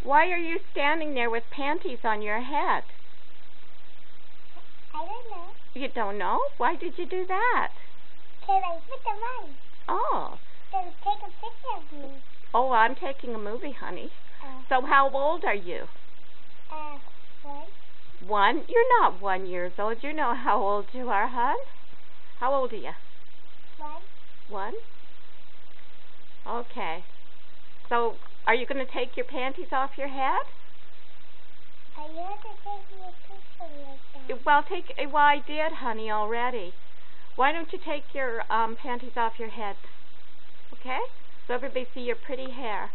Why are you standing there with panties on your head? I don't know. You don't know? Why did you do that? Because I put them on. Oh. So take a picture of me. Oh, I'm taking a movie, honey. So how old are you? 1. 1? You're not 1 year old. You know how old you are, hon? How old are you? 1. 1? Okay. So, are you going to take your panties off your head? You have to take me a picture of yourself. Well, I did, honey, already. Why don't you take your panties off your head? Okay? So everybody see your pretty hair.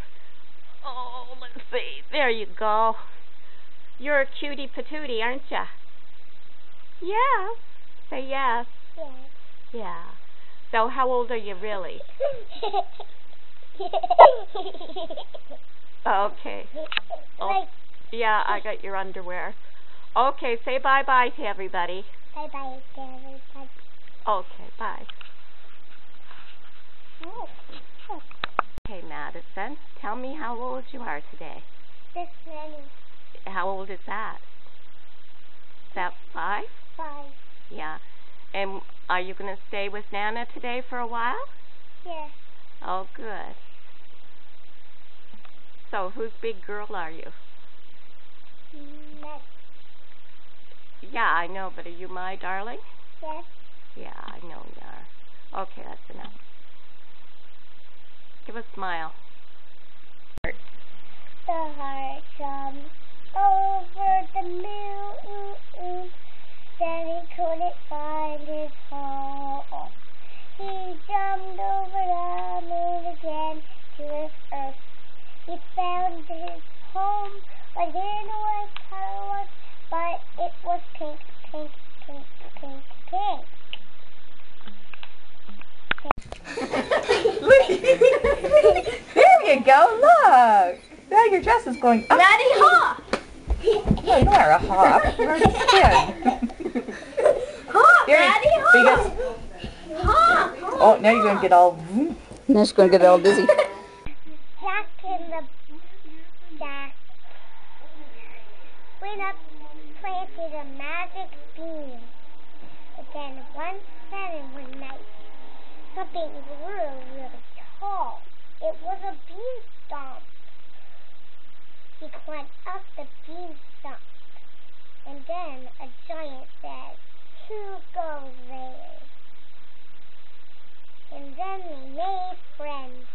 Oh, let's see. There you go. You're a cutie patootie, aren't you? Yeah. Say yes. Yes. Yeah. So how old are you really? Okay. Oh, yeah, I got your underwear. Okay, say bye-bye to everybody. Bye-bye to everybody. Okay, bye. Okay, Madison, tell me how old you are today. This many. How old is that? Is that 5? 5. Yeah. And are you going to stay with Nana today for a while? Yes. Oh, good. So, whose big girl are you? None. Yeah, I know, but are you my darling? Yes. Yeah, I know you are. Okay, that's enough. Give a smile. The heart jumps over the moon. Then he couldn't find his home. He jumped over the moon again to his earth. He found his home, but he didn't know what his color was, but it was pink, pink, pink, pink, pink. There you go, look! Now your dress is going up. Maddie, hop! No, you are a hop. You're a spin. Hop, Here, Maddie, because, hop! oh, now you're going to get all... Now she's going to get all dizzy. Jack in the Jack went up, planted a magic bean. But then one night, something really tall. It was a beanstalk. He climbed up the beanstalk, and then a giant said, "Who goes there?" And then they made friends.